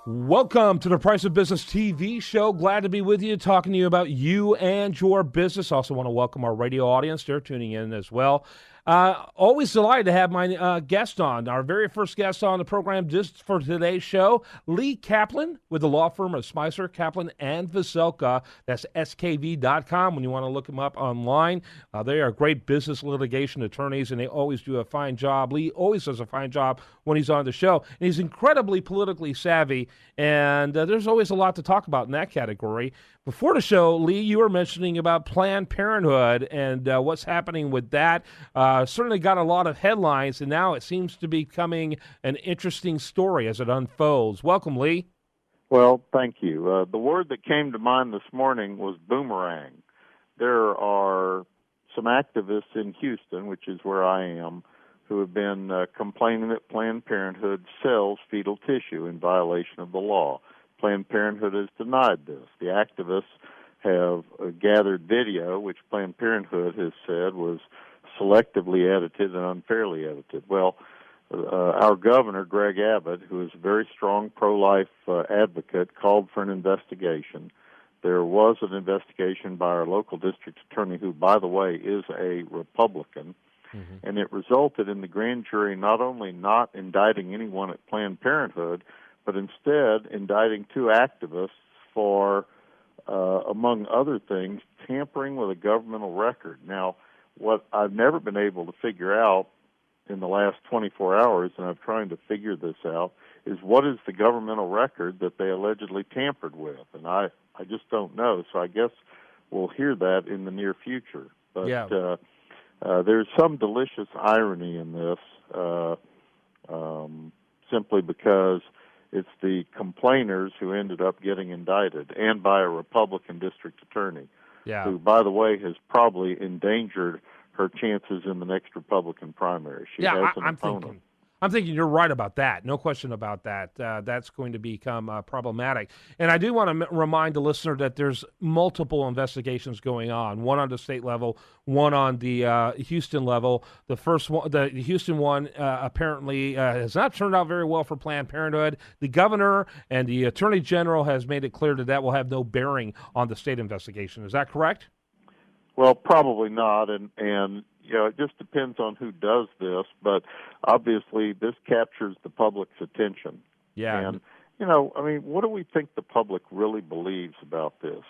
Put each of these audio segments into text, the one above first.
Welcome to the Price of Business TV show. Glad to be with you, talking to you about you and your business. Also want to welcome our radio audience. They're tuning in as well. Always delighted to have my guest on. Our very first guest on the program just for today's show, Lee Kaplan with the law firm of Spicer, Kaplan, and Veselka. That's skv.com when you want to look them up online. They are great business litigation attorneys, and they always do a fine job. Lee always does a fine job when he's on the show. And he's incredibly politically savvy, and there's always a lot to talk about in that category. Before the show, Lee, you were mentioning about Planned Parenthood and what's happening with that. Certainly got a lot of headlines, and now it seems to be becoming an interesting story as it unfolds. Welcome, Lee. Well, thank you. The word that came to mind this morning was boomerang. There are some activists in Houston, which is where I am, who have been complaining that Planned Parenthood sells fetal tissue in violation of the law. Planned Parenthood has denied this. The activists have gathered video, which Planned Parenthood has said was selectively edited and unfairly edited. Well, our governor, Greg Abbott, who is a very strong pro-life advocate, called for an investigation. There was an investigation by our local district attorney, who, by the way, is a Republican, and it resulted in the grand jury not only not indicting anyone at Planned Parenthood, but instead indicting two activists for, among other things, tampering with a governmental record. Now, what I've never been able to figure out in the last 24 hours, and I'm trying to figure this out, is what is the governmental record that they allegedly tampered with? And I just don't know, so I guess we'll hear that in the near future. But there's some delicious irony in this, simply because it's the complainers who ended up getting indicted, and by a Republican district attorney, who, by the way, has probably endangered her chances in the next Republican primary. She has an opponent. I'm thinking you're right about that. No question about that. That's going to become problematic. And I do want to remind the listener that there's multiple investigations going on, one on the state level, one on the Houston level. The first one, the Houston one, apparently has not turned out very well for Planned Parenthood. The governor and the attorney general has made it clear that will have no bearing on the state investigation. Is that correct? Well, probably not, and it just depends on who does this, but obviously this captures the public's attention. Yeah. And, what do we think the public really believes about this?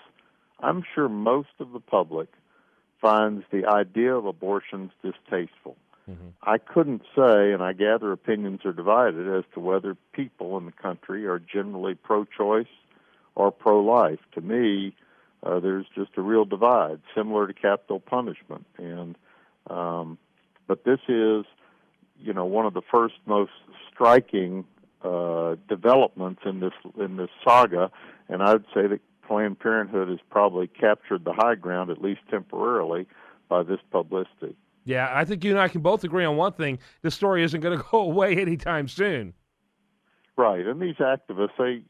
I'm sure most of the public finds the idea of abortions distasteful. I couldn't say, and I gather opinions are divided as to whether people in the country are generally pro-choice or pro-life. To me, there's just a real divide, similar to capital punishment. And but this is, one of the first most striking developments in this saga, and I would say that Planned Parenthood has probably captured the high ground, at least temporarily, by this publicity. Yeah, I think you and I can both agree on one thing: this story isn't going to go away anytime soon. Right, and these activists,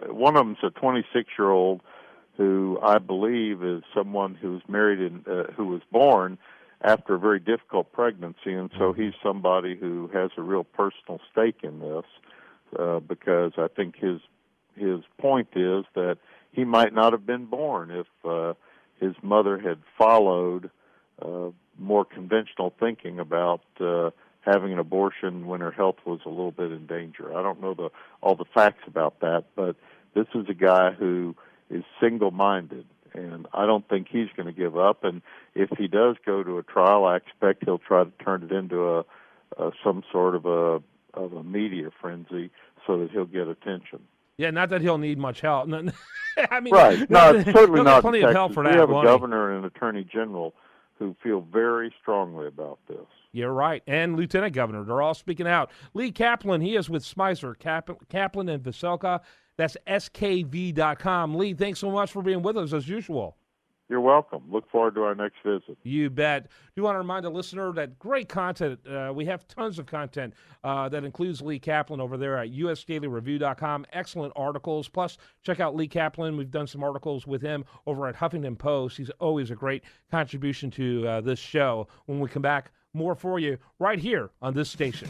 one of them's a 26-year-old. Who I believe is someone who's married and who was born after a very difficult pregnancy, and so he's somebody who has a real personal stake in this, because I think his point is that he might not have been born if his mother had followed more conventional thinking about having an abortion when her health was a little bit in danger. I don't know all the facts about that, but this is a guy who is single-minded, and I don't think he's going to give up. And if he does go to a trial, I expect he'll try to turn it into some sort of a media frenzy so that he'll get attention. Yeah, not that he'll need much help. I mean, right? No, it's certainly not. Plenty of help for that. We have a governor and an attorney general who feel very strongly about this. You're right, and Lieutenant Governor, they're all speaking out. Lee Kaplan, he is with Spicer, Kaplan and Veselka. That's skv.com. Lee, thanks so much for being with us as usual. You're welcome. Look forward to our next visit. You bet. Do want to remind the listener that great content, we have tons of content that includes Lee Kaplan over there at usdailyreview.com. Excellent articles. Plus, check out Lee Kaplan. We've done some articles with him over at Huffington Post. He's always a great contribution to this show. When we come back, more for you right here on this station.